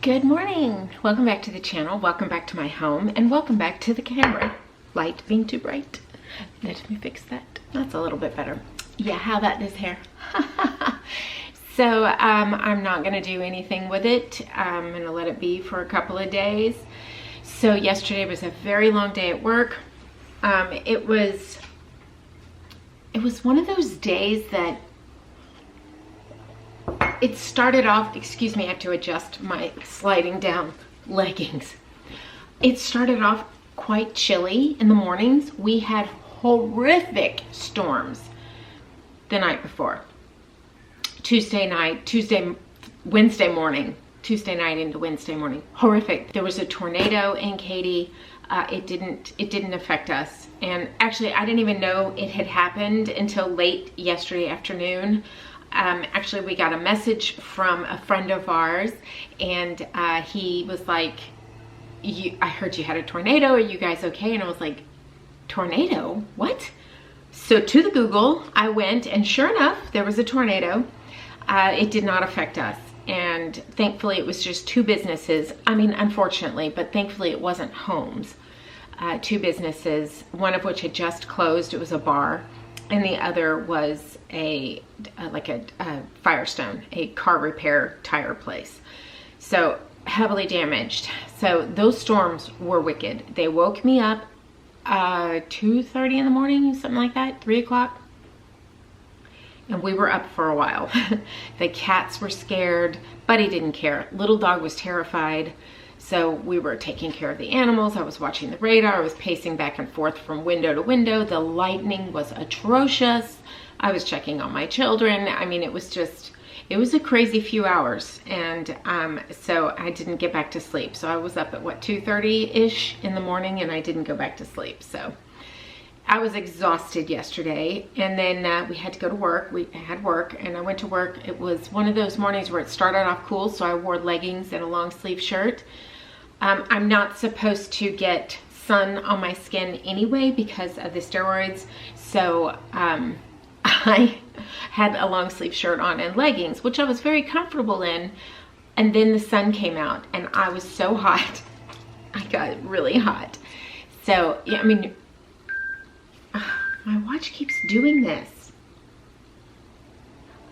Good morning. Welcome back to the channel. Welcome back to my home and welcome back to the camera. Light being too bright. Let me fix that. That's a little bit better. Yeah, how about this hair? So I'm not gonna do anything with it. I'm gonna let it be for a couple of days. So yesterday was a very long day at work. It was one of those days that it started off, excuse me, I have to adjust my sliding down leggings. It started off quite chilly in the mornings. We had horrific storms the night before. Wednesday morning, Tuesday night into Wednesday morning. Horrific. There was a tornado in Katy. It didn't affect us. And actually, I didn't even know it had happened until late yesterday afternoon. Actually, we got a message from a friend of ours, and he was like, I heard you had a tornado. Are you guys okay? And I was like, tornado? What? So to the Google, I went, and sure enough, there was a tornado. It did not affect us. And thankfully, it was just two businesses. I mean, unfortunately, but thankfully it wasn't homes. Two businesses, one of which had just closed. It was a bar. And the other was a Firestone, a car repair tire place. So heavily damaged. So those storms were wicked. They woke me up 2:30 in the morning, something like that, 3 o'clock. And we were up for a while. The cats were scared. Buddy didn't care. Little dog was terrified. So we were taking care of the animals. I was watching the radar. I was pacing back and forth from window to window. The lightning was atrocious. I was checking on my children. I mean, it was a crazy few hours. And so I didn't get back to sleep. So I was up at what, 2:30-ish in the morning, and I didn't go back to sleep. So I was exhausted yesterday, and then we had to go to work. We had work, and I went to work. It was one of those mornings where it started off cool, so I wore leggings and a long sleeve shirt. I'm not supposed to get sun on my skin anyway because of the steroids, so I had a long sleeve shirt on and leggings, which I was very comfortable in, and then the sun came out, and I was so hot. I got really hot. So, yeah, I mean, my watch keeps doing this.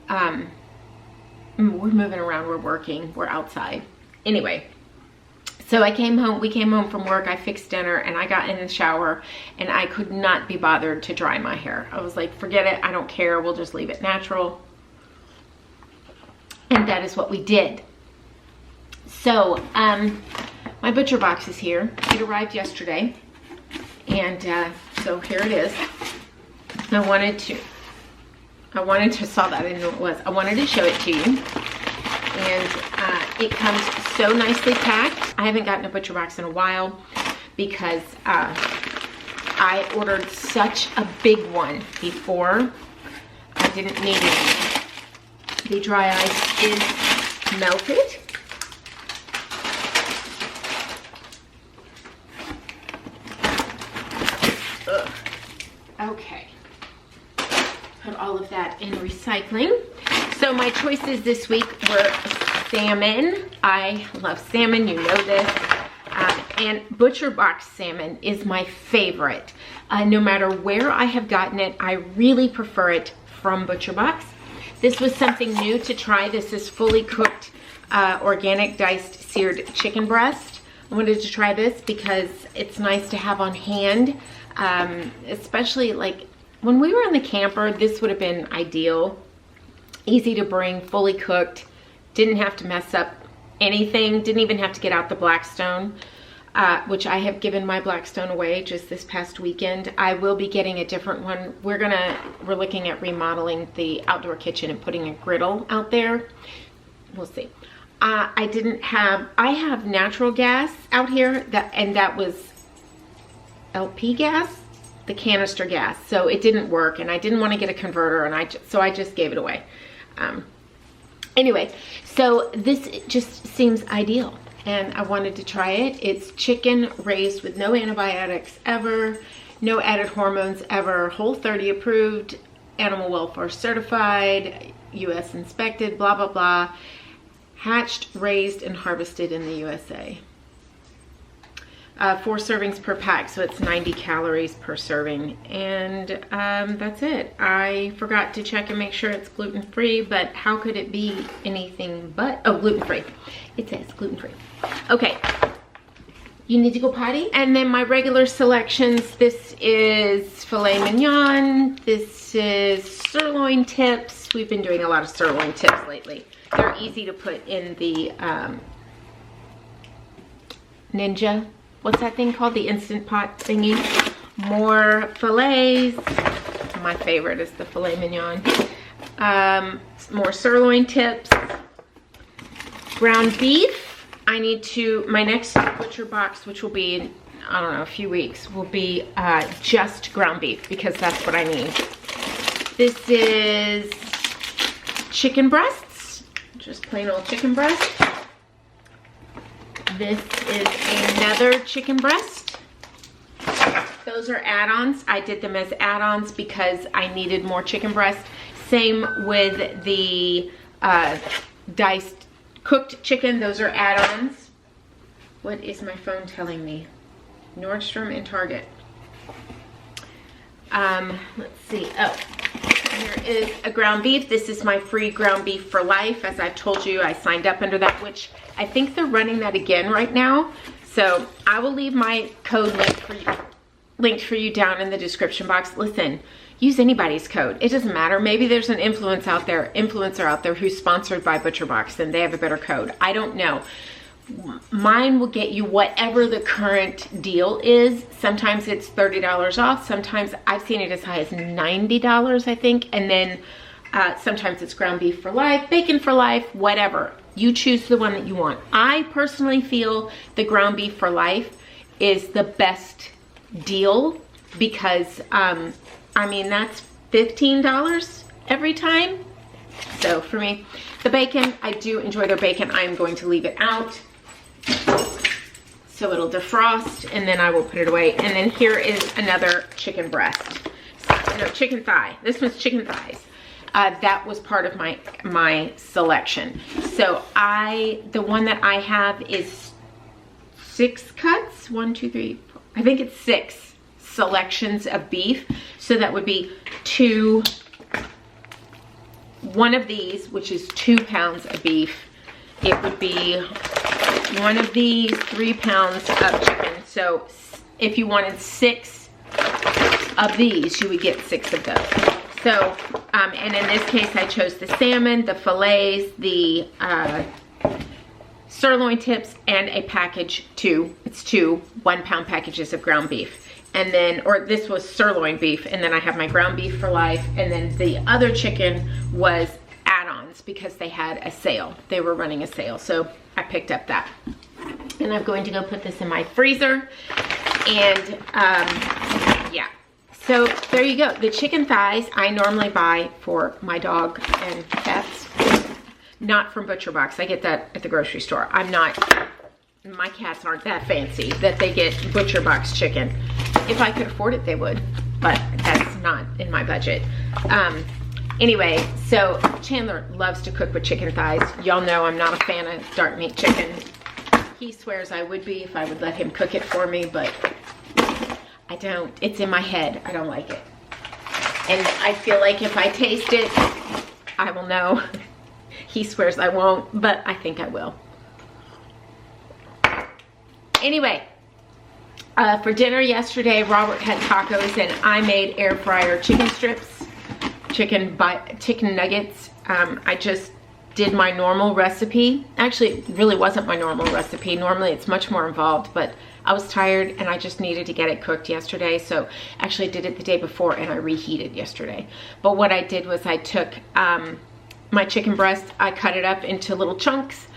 We're moving around, we're working, we're outside. Anyway, so we came home from work, I fixed dinner, and I got in the shower, and I could not be bothered to dry my hair. I was like, forget it, I don't care, we'll just leave it natural. And that is what we did. So, my butcher box is here. It arrived yesterday, and so here it is. I wanted to saw that, I didn't know what it was. I wanted to show it to you. And it comes so nicely packed. I haven't gotten a butcher box in a while because I ordered such a big one before. I didn't need it. The dry ice is melted. Ugh. Okay. Put all of that in recycling. So my choices this week were salmon. I love salmon, you know this. And butcher box salmon is my favorite. No matter where I have gotten it, I really prefer it from butcher box. This was something new to try. This is fully cooked, organic diced seared chicken breast. I wanted to try this because it's nice to have on hand, especially like when we were in the camper. This would have been ideal. Easy to bring, fully cooked, didn't have to mess up anything, didn't even have to get out the Blackstone, which I have given my Blackstone away just this past weekend. I will be getting a different one. We're looking at remodeling the outdoor kitchen and putting a griddle out there. We'll see. I have natural gas out here, and that was LP gas, the canister gas, so it didn't work, and I didn't want to get a converter, and so I just gave it away. Anyway, so this just seems ideal, and I wanted to try it. It's chicken raised with no antibiotics ever, no added hormones ever, Whole30 approved, animal welfare certified, US inspected, blah blah blah. Hatched, raised, and harvested in the USA. 4 servings per pack, so it's 90 calories per serving. And that's it. I forgot to check and make sure it's gluten-free, but how could it be anything but, oh, gluten-free. It says gluten-free. Okay, you need to go potty. And then my regular selections, this is filet mignon, this is sirloin tips. We've been doing a lot of sirloin tips lately. They're easy to put in the Ninja. What's that thing called? The Instant Pot thingy. More fillets. My favorite is the filet mignon. More sirloin tips. Ground beef. I need to, my next butcher box, which will be in, I don't know, a few weeks, will be just ground beef because that's what I need. This is chicken breasts. Just plain old chicken breast. This is another chicken breast. Those are add-ons. I did them as add-ons because I needed more chicken breast. Same with the diced cooked chicken. Those are add-ons. What is my phone telling me? Nordstrom and Target. Let's see. Oh, here is a ground beef. This is my free ground beef for life. As I've told you, I signed up under that, which I think they're running that again right now. So I will leave my code linked for you down in the description box. Listen, use anybody's code. It doesn't matter. Maybe there's an influencer out there who's sponsored by ButcherBox and they have a better code. I don't know. Mine will get you whatever the current deal is. Sometimes it's $30 off. Sometimes I've seen it as high as $90, I think. And then sometimes it's ground beef for life, bacon for life, whatever. You choose the one that you want. I personally feel the ground beef for life is the best deal because, I mean, that's $15 every time. So for me, the bacon, I do enjoy their bacon. I'm going to leave it out so it'll defrost and then I will put it away. And then here is another chicken breast. No, chicken thigh. This one's chicken thighs. That was part of my selection. So the one that I have is 6 cuts. 1, 2, 3, 4. I think it's 6 selections of beef. So that would be one of these, which is 2 pounds of beef. It would be one of these, 3 pounds of chicken. So if you wanted 6 of these, you would get 6 of those. So, and in this case, I chose the salmon, the fillets, the sirloin tips, and a package, it's 2 1-pound packages of ground beef. And then, or this was sirloin beef, and then I have my ground beef for life, and then the other chicken was add-ons because they had a sale. They were running a sale, so I picked up that. And I'm going to go put this in my freezer, and yeah. So there you go. The chicken thighs I normally buy for my dog and cats, not from ButcherBox. I get that at the grocery store. My cats aren't that fancy that they get ButcherBox chicken. If I could afford it, they would, but that's not in my budget. Anyway, so Chandler loves to cook with chicken thighs. Y'all know I'm not a fan of dark meat chicken. He swears I would be if I would let him cook it for me, but I don't. It's in my head. I don't like it. And I feel like if I taste it, I will know. He swears I won't, but I think I will. Anyway, for dinner yesterday, Robert had tacos and I made air fryer chicken strips, chicken nuggets. I just did my normal recipe. Actually, it really wasn't my normal recipe. Normally it's much more involved, but I was tired and I just needed to get it cooked yesterday. So actually I did it the day before and I reheated yesterday. But what I did was I took my chicken breast, I cut it up into little chunks,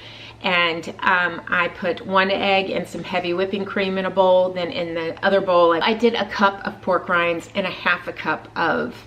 and I put 1 egg and some heavy whipping cream in a bowl. Then in the other bowl, I did a cup of pork rinds and a 1/2 cup of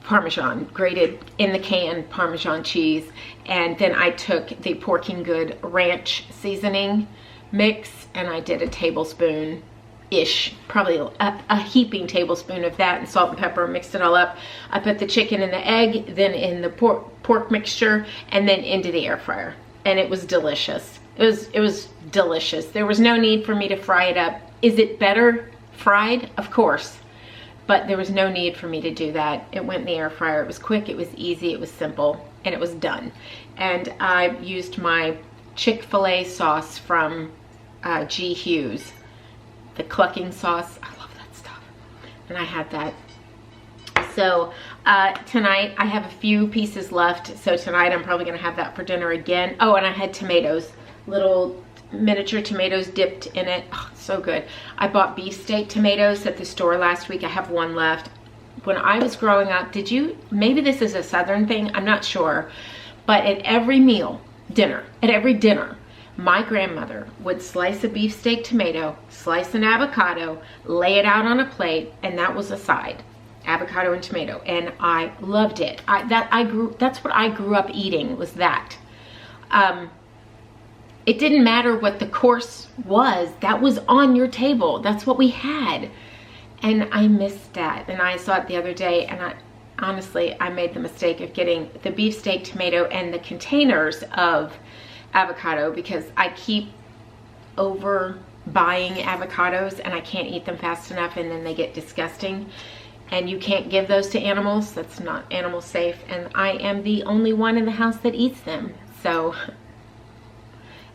Parmesan, grated in the can Parmesan cheese. And then I took the Porking Good ranch seasoning mix and I did a tablespoon-ish, probably a heaping tablespoon of that, and salt and pepper, mixed it all up. I put the chicken in the egg, then in the pork mixture, and then into the air fryer. and it was delicious. It was delicious. There was no need for me to fry it up. Is it better fried? Of course. But there was no need for me to do that. It went in the air fryer. It was quick, it was easy, it was simple, and it was done. And I used my Chick-fil-A sauce from G. Hughes. The clucking sauce. I love that stuff. And I had that. So tonight I have a few pieces left. So tonight I'm probably gonna have that for dinner again. Oh, and I had tomatoes, little miniature tomatoes dipped in it. Oh, so good. I bought beefsteak tomatoes at the store last week. I have one left. When I was growing up, maybe this is a Southern thing, I'm not sure, but at every meal, at every dinner, my grandmother would slice a beefsteak tomato, slice an avocado, lay it out on a plate, and that was a side. Avocado and tomato, and I loved it. That's what I grew up eating, was that. It didn't matter what the course was, that was on your table. That's what we had. And I missed that. And I saw it the other day, and honestly, I made the mistake of getting the beefsteak tomato and the containers of avocado, because I keep over buying avocados and I can't eat them fast enough, and then they get disgusting. And you can't give those to animals. That's not animal safe. And I am the only one in the house that eats them. So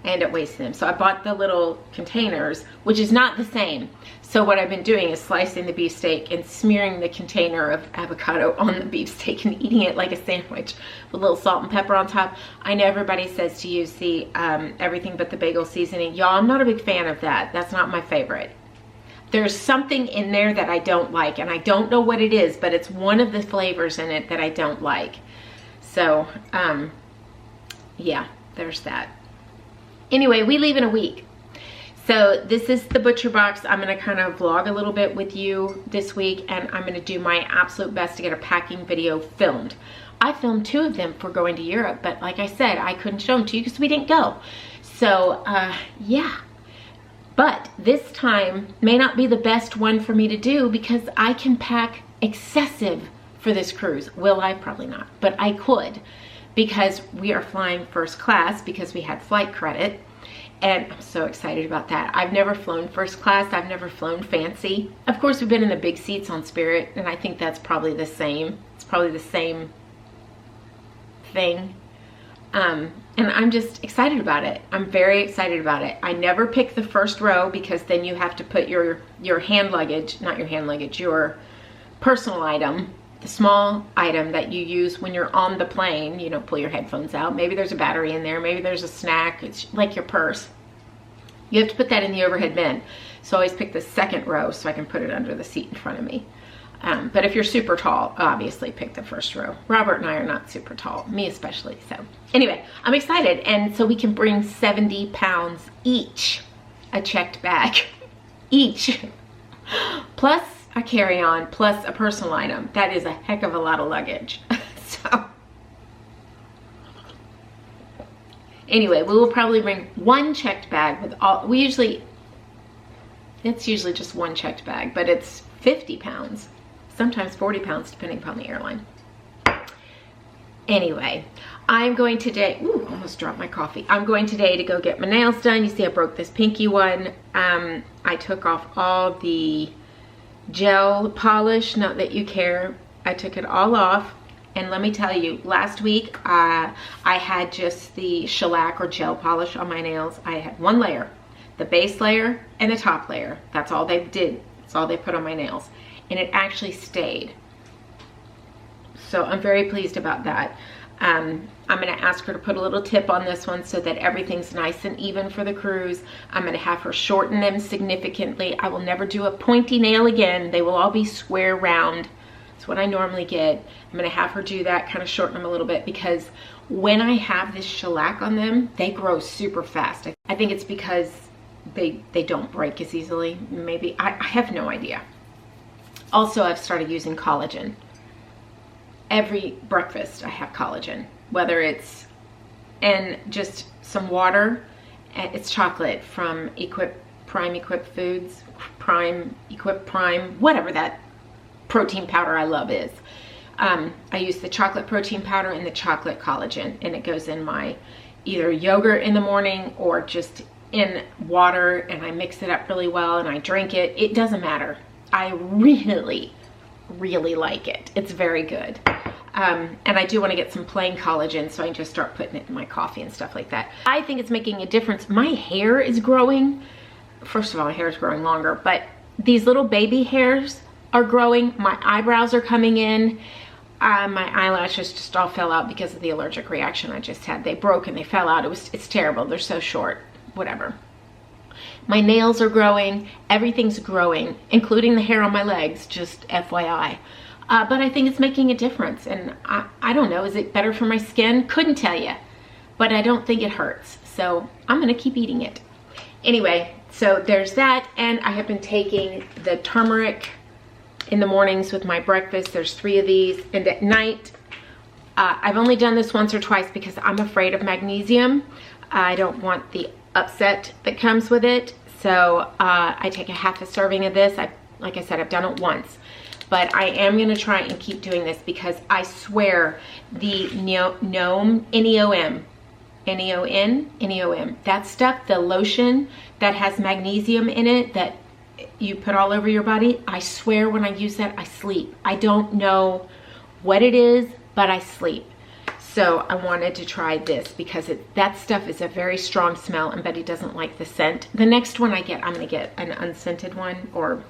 I end up wasting them. So I bought the little containers, which is not the same. So what I've been doing is slicing the beefsteak and smearing the container of avocado on the beefsteak and eating it like a sandwich with a little salt and pepper on top. I know everybody says to use the everything but the bagel seasoning. Y'all, I'm not a big fan of that. That's not my favorite. There's something in there that I don't like, and I don't know what it is, but it's one of the flavors in it that I don't like. So, yeah, there's that. Anyway, we leave in a week. So this is the Butcher Box. I'm gonna kind of vlog a little bit with you this week, and I'm gonna do my absolute best to get a packing video filmed. I filmed 2 of them for going to Europe, but like I said, I couldn't show them to you because we didn't go. So, yeah. But this time may not be the best one for me to do because I can pack excessive for this cruise. Will I? Probably not, but I could, because we are flying first class because we had flight credit, and I'm so excited about that. I've never flown first class. I've never flown fancy. Of course, we've been in the big seats on Spirit, and I think that's probably the same. It's probably the same thing. And I'm just excited about it. I'm very excited about it. I never pick the first row because then you have to put your hand luggage, not your hand luggage, your personal item, the small item that you use when you're on the plane. You know, pull your headphones out. Maybe there's a battery in there. Maybe there's a snack. It's like your purse. You have to put that in the overhead bin. So I always pick the second row so I can put it under the seat in front of me. But if you're super tall, obviously pick the first row. Robert and I are not super tall, me especially. So anyway, I'm excited. And so we can bring 70 pounds each, a checked bag, each, plus a carry-on, plus a personal item. That is a heck of a lot of luggage. So anyway, we will probably bring 1 checked bag with all, it's usually just 1 checked bag, but it's 50 pounds. Sometimes 40 pounds depending upon the airline. Anyway, I'm going today, ooh, almost dropped my coffee. I'm going today to go get my nails done. You see I broke this pinky one. I took off all the gel polish, not that you care. I took it all off. And let me tell you, last week I had just the shellac or gel polish on my nails. I had 1 layer, the base layer and the top layer. That's all they did. That's all they put on my nails. And it actually stayed. So I'm very pleased about that. I'm gonna ask her to put a little tip on this one so that everything's nice and even for the cruise. I'm gonna have her shorten them significantly. I will never do a pointy nail again. They will all be square round. That's what I normally get. I'm gonna have her do that, kind of shorten them a little bit, because when I have this shellac on them, they grow super fast. I think it's because they don't break as easily. Maybe, I have no idea. Also, I've started using collagen. Every breakfast I have collagen, whether it's in just some water, it's chocolate from Prime Equip Foods, Equip Prime, whatever that protein powder I love is. I use the chocolate protein powder and the chocolate collagen, and it goes in my either yogurt in the morning or just in water, and I mix it up really well and I drink it. It doesn't matter. I really, really like it. It's very good. And I do want to get some plain collagen, so I can just start putting it in my coffee and stuff like that. I think it's making a difference. My hair is growing. First of all, my hair is growing longer, but these little baby hairs are growing. My eyebrows are coming in. My eyelashes just all fell out because of the allergic reaction I just had. They broke and they fell out. It's terrible. They're so short. Whatever. My nails are growing. Everything's growing, including the hair on my legs, just FYI. But I think it's making a difference. And I don't know, is it better for my skin? Couldn't tell you. But I don't think it hurts. So I'm going to keep eating it. Anyway, so there's that. And I have been taking the turmeric in the mornings with my breakfast. There's 3 of these. And at night, I've only done this once or twice because I'm afraid of magnesium. I don't want the upset that comes with it. So I take a half a serving of this. Like I said, I've done it once. But I am going to try and keep doing this because I swear the Neom, that stuff, the lotion that has magnesium in it that you put all over your body, I swear when I use that, I sleep. I don't know what it is, but I sleep. So I wanted to try this because that stuff is a very strong smell and Betty doesn't like the scent. The next one I get, I'm going to get an unscented one, or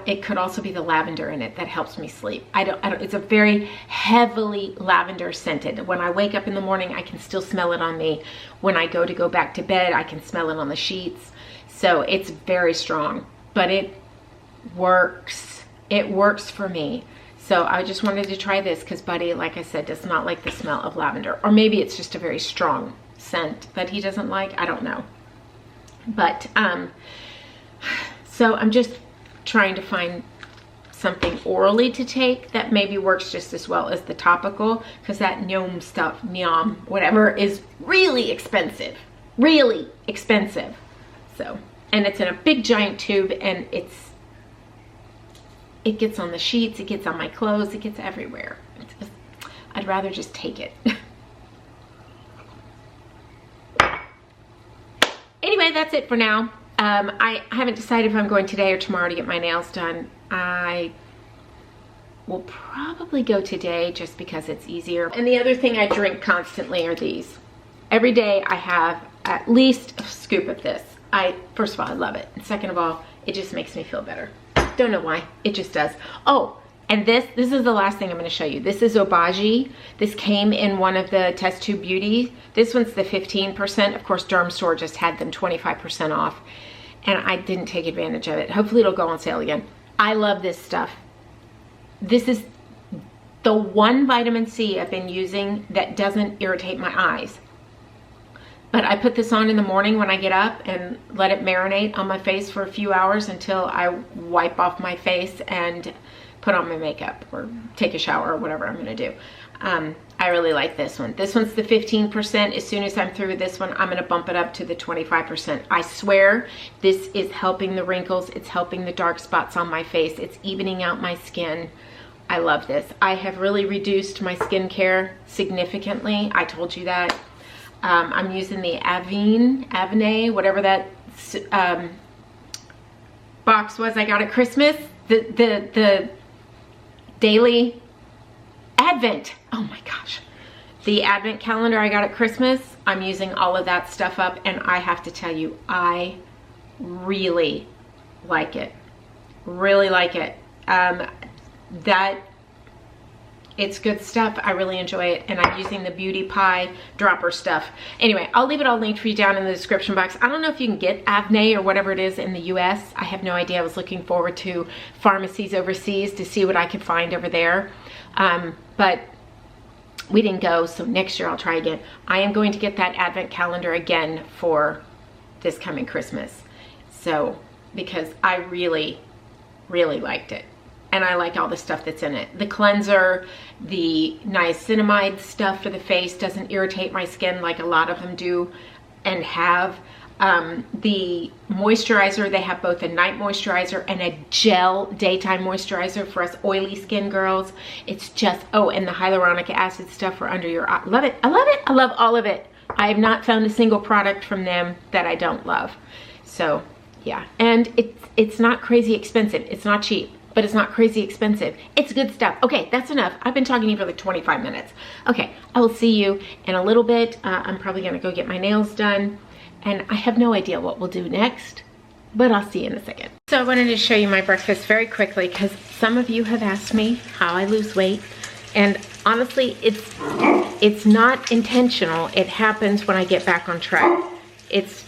it could also be the lavender in it that helps me sleep. It's a very heavily lavender scented. When I wake up in the morning, I can still smell it on me. When I go back to bed, I can smell it on the sheets. So it's very strong, but it works. It works for me. So I just wanted to try this because Buddy, like I said, does not like the smell of lavender. Or maybe it's just a very strong scent that he doesn't like. I don't know. But, so I'm just trying to find something orally to take that maybe works just as well as the topical, because that Neom stuff, Neom, whatever, is really expensive. Really expensive. So, and it's in a big giant tube, and it gets on the sheets, it gets on my clothes, it gets everywhere. I'd rather just take it. Anyway, that's it for now. I haven't decided if I'm going today or tomorrow to get my nails done. I will probably go today just because it's easier. And the other thing I drink constantly are these. Every day I have at least a scoop of this. First of all, I love it. And second of all, it just makes me feel better. Don't know why, it just does. Oh, and this is the last thing I'm going to show you. This is Obagi. This came in one of the Test Tube Beauty. This one's the 15%. Of course, Derm Store just had them 25% off. And I didn't take advantage of it. Hopefully it'll go on sale again. I love this stuff. This is the one vitamin C I've been using that doesn't irritate my eyes. But I put this on in the morning when I get up and let it marinate on my face for a few hours until I wipe off my face and put on my makeup or take a shower or whatever I'm gonna do. I really like this one. This one's the 15%. As soon as I'm through with this one, I'm gonna bump it up to the 25%. I swear this is helping the wrinkles. It's helping the dark spots on my face. It's evening out my skin. I love this. I have really reduced my skincare significantly. I told you that. I'm using the Avene, whatever that box was I got at Christmas. The daily Advent. Oh my gosh. The Advent calendar I got at Christmas. I'm using all of that stuff up, and I have to tell you, I really like it. Really like it. It's good stuff. I really enjoy it, and I'm using the Beauty Pie dropper stuff. Anyway, I'll leave it all linked for you down in the description box. I don't know if you can get Avene or whatever it is in the US. I have no idea. I was looking forward to pharmacies overseas to see what I could find over there. But we didn't go, so next year I'll try again. I am going to get that Advent calendar again for this coming Christmas. So, because I really, really liked it. And I like all the stuff that's in it. The cleanser, the niacinamide stuff for the face doesn't irritate my skin like a lot of them do and have. the moisturizer. They have both a night moisturizer and a gel daytime moisturizer for us oily skin girls. It's just, oh, and the hyaluronic acid stuff for under your eye. Love it. I love it. I love all of it. I have not found a single product from them that I don't love. So yeah, and it's not crazy expensive. It's not cheap, but it's not crazy expensive. It's good stuff. Okay, that's enough. I've been talking to you for like 25 minutes. Okay, I will see you in a little bit. I'm probably gonna go get my nails done, and I have no idea what we'll do next, but I'll see you in a second. So I wanted to show you my breakfast very quickly because some of you have asked me how I lose weight, and honestly, it's not intentional. It happens when I get back on track. It's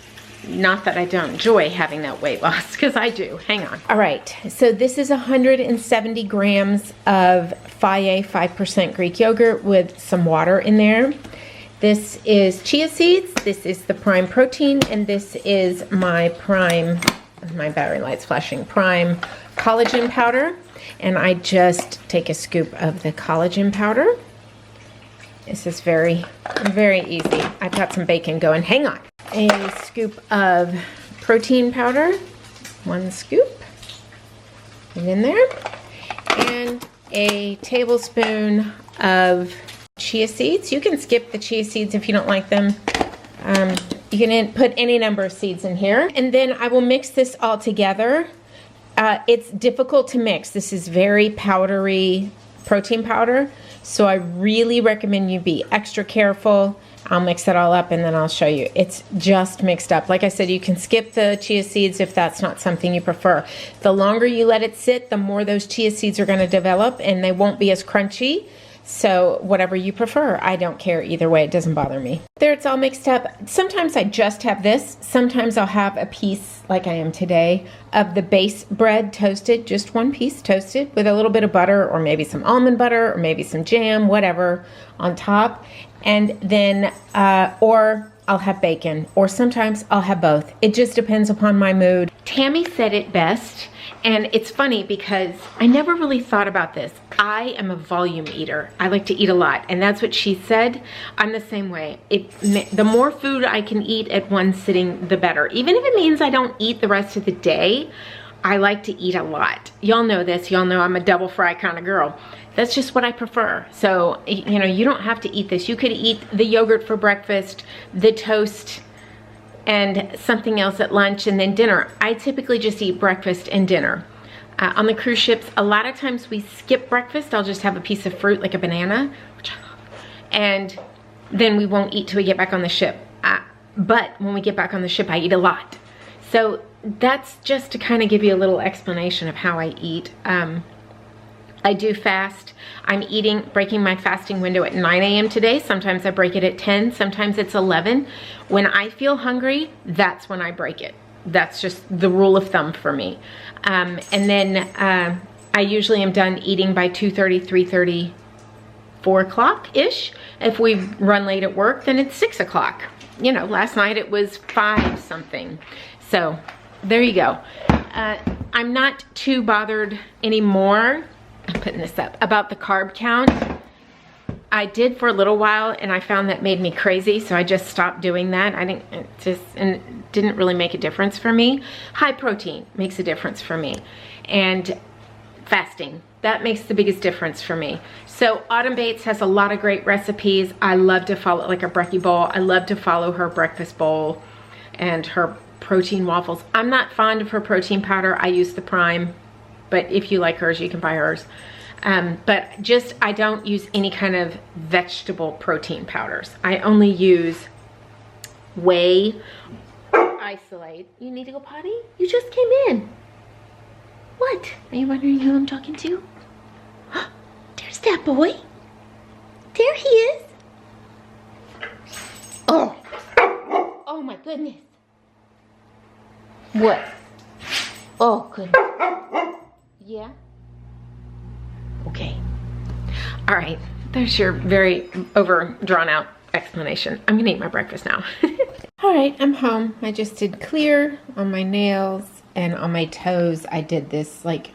not that I don't enjoy having that weight loss, because I do. Hang on. All right, so this is 170 grams of Fage 5% Greek yogurt with some water in there. This is chia seeds, this is the Prime protein, and this is my Prime, my battery light's flashing, Prime collagen powder. And I just take a scoop of the collagen powder. This is very, very easy. I've got some bacon going. Hang on. A scoop of protein powder, 1 scoop, put it in there, and a tablespoon of chia seeds. You can skip the chia seeds if you don't like them. You can put any number of seeds in here, and then I will mix this all together. It's difficult to mix. This is very powdery protein powder, so I really recommend you be extra careful. I'll mix it all up and then I'll show you. It's just mixed up. Like I said, you can skip the chia seeds if that's not something you prefer. The longer you let it sit, the more those chia seeds are going to develop and they won't be as crunchy. So whatever you prefer, I don't care either way. It doesn't bother me. There, it's all mixed up. Sometimes I just have this. Sometimes I'll have a piece, like I am today, of the base bread toasted, just 1 piece toasted with a little bit of butter or maybe some almond butter or maybe some jam, whatever, on top. And then, or I'll have bacon, or sometimes I'll have both. It just depends upon my mood. Tammy said it best, and it's funny because I never really thought about this. I am a volume eater. I like to eat a lot, and that's what she said. I'm the same way. The more food I can eat at one sitting, the better. Even if it means I don't eat the rest of the day, I like to eat a lot. Y'all know this. Y'all know I'm a double fry kind of girl. That's just what I prefer. So, you know, you don't have to eat this. You could eat the yogurt for breakfast, the toast, and something else at lunch, and then dinner. I typically just eat breakfast and dinner. On the cruise ships, a lot of times we skip breakfast. I'll just have a piece of fruit, like a banana, which I love, and then we won't eat till we get back on the ship. But when we get back on the ship, I eat a lot. So that's just to kind of give you a little explanation of how I eat. I do fast. I'm breaking my fasting window at 9 a.m. today. Sometimes I break it at 10, sometimes it's 11. When I feel hungry, that's when I break it. That's just the rule of thumb for me. And then I usually am done eating by 2:30, 3:30, 4 o'clock-ish. If we run late at work, then it's 6 o'clock. You know, last night it was 5 something. So there you go. I'm not too bothered anymore, I'm putting this up, about the carb count. I did for a little while and I found that made me crazy, so I just stopped doing that. And it didn't really make a difference for me. High protein makes a difference for me. And fasting, that makes the biggest difference for me. So Autumn Bates has a lot of great recipes. I love to follow, like a brekkie bowl. I love to follow her breakfast bowl and her protein waffles. I'm not fond of her protein powder. I use the Prime, but if you like hers, you can buy hers. But just, I don't use any kind of vegetable protein powders. I only use whey, isolate. You need to go potty? You just came in. What? Are you wondering who I'm talking to? There's that boy. There he is. Oh. Oh my goodness. What? Oh goodness. Yeah? Okay. All right. There's your very over drawn out explanation. I'm gonna eat my breakfast now. All right, I'm home. I just did clear on my nails, and on my toes I did this like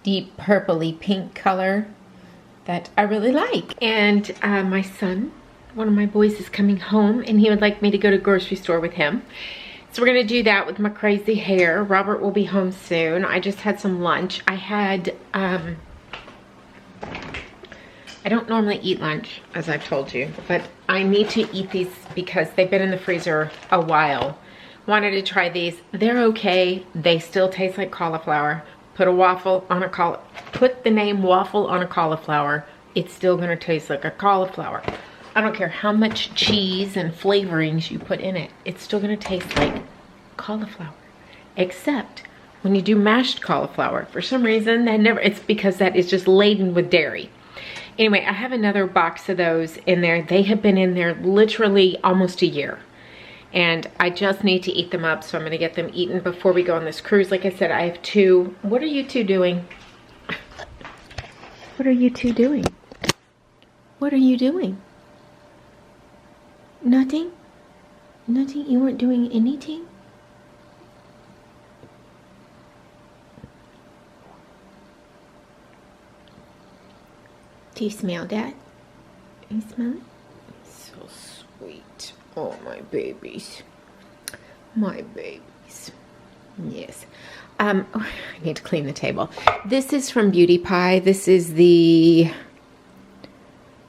deep purpley pink color that I really like. And my son, one of my boys, is coming home and he would like me to go to the grocery store with him. So we're gonna do that with my crazy hair. Robert will be home soon. I just had some lunch. I had, I don't normally eat lunch, as I've told you, but I need to eat these because they've been in the freezer a while. Wanted to try these. They're okay. They still taste like cauliflower. Put a waffle on a put the name waffle on a cauliflower. It's still gonna taste like a cauliflower. I don't care how much cheese and flavorings you put in it. It's still gonna taste like cauliflower. Except when you do mashed cauliflower, for some reason, it's because that is just laden with dairy. Anyway, I have another box of those in there. They have been in there literally almost a year. And I just need to eat them up, so I'm gonna get them eaten before we go on this cruise. Like I said, I have two. What are you two doing? What are you two doing? What are you doing? Nothing? Nothing? You weren't doing anything? Do you smell that? You smell it? So sweet. Oh, my babies. My babies. Yes. I need to clean the table. This is from Beauty Pie. This is the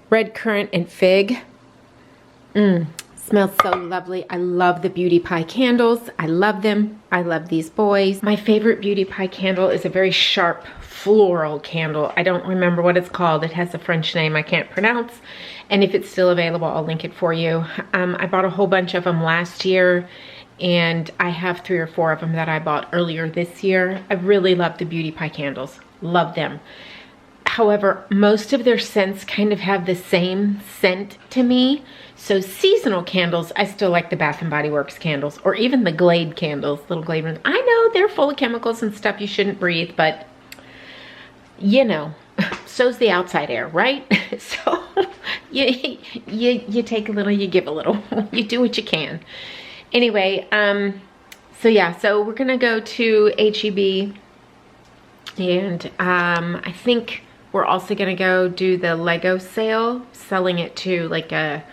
red currant and fig. Smells so lovely. I love the Beauty Pie candles. I love them. I love these boys. My favorite Beauty Pie candle is a very sharp floral candle. I don't remember what it's called. It has a French name I can't pronounce. And if it's still available, I'll link it for you. I bought a whole bunch of them last year, and I have 3 or 4 of them that I bought earlier this year. I really love the Beauty Pie candles. Love them. However, most of their scents kind of have the same scent to me. So seasonal candles, I still like the Bath & Body Works candles, or even the Glade candles, little Glade ones. I know they're full of chemicals and stuff you shouldn't breathe, but you know, so's the outside air, right? So you take a little, you give a little. You do what you can. Anyway, so yeah, so we're gonna go to H-E-B, and I think we're also gonna go do the Lego sale, selling it to like a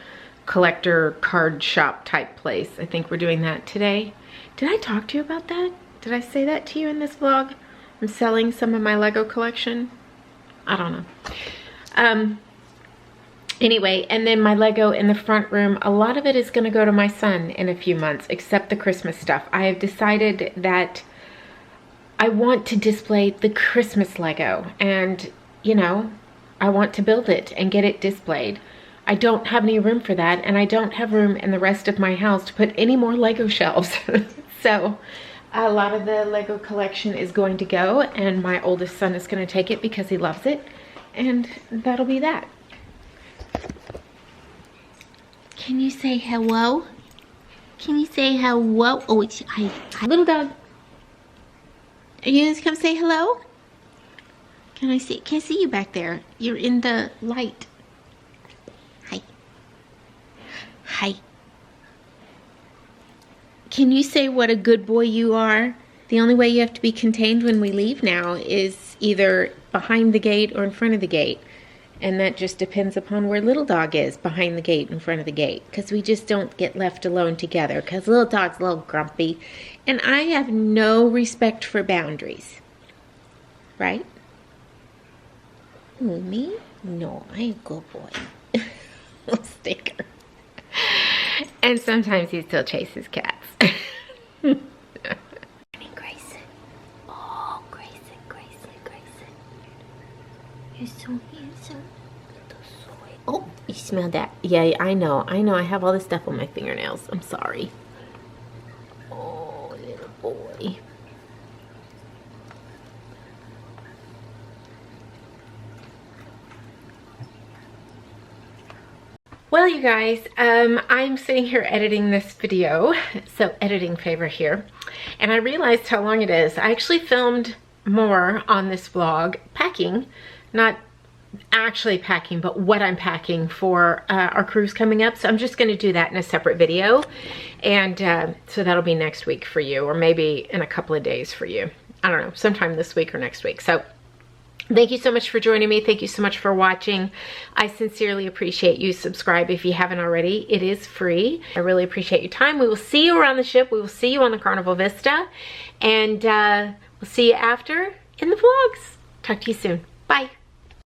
collector card shop type place. I think we're doing that today. Did I talk to you about that? Did I say that to you in this vlog? I'm selling some of my Lego collection. I don't know. Anyway, and then my Lego in the front room, a lot of it is gonna go to my son in a few months, except the Christmas stuff. I have decided that I want to display the Christmas Lego, and you know, I want to build it and get it displayed. I don't have any room for that, and I don't have room in the rest of my house to put any more Lego shelves. So a lot of the Lego collection is going to go, and my oldest son is going to take it because he loves it, and that'll be that. Can you say hello? Can you say hello? Oh, it's hi, little dog. Are you gonna come say hello? Can I see? Can't see you back there. You're in the light. Hi. Hi. Can you say what a good boy you are? The only way you have to be contained when we leave now is either behind the gate or in front of the gate. And that just depends upon where little dog is, behind the gate, in front of the gate. Because we just don't get left alone together. Because little dog's a little grumpy. And I have no respect for boundaries. Right? Oh, me? No, I'm a good boy. Little sticker. And sometimes he still chases cats. Grayson. Oh, Grayson, Grayson, Grayson. You're so handsome. Oh, you smell that? Yeah, I know. I have all this stuff on my fingernails. I'm sorry. Oh, little boy. Well, you guys, I'm sitting here editing this video, so editing favor here, and I realized how long it is. I actually filmed more on this vlog packing, not actually packing, but what I'm packing for our cruise coming up. So I'm just going to do that in a separate video, and so that'll be next week for you, or maybe in a couple of days for you. I don't know, sometime this week or next week. So Thank you so much for joining me. Thank you so much for watching. I sincerely appreciate you. Subscribe if you haven't already. It is free. I really appreciate your time. We will see you around the ship. We will see you on the Carnival Vista. And we'll see you after in the vlogs. Talk to you soon. Bye.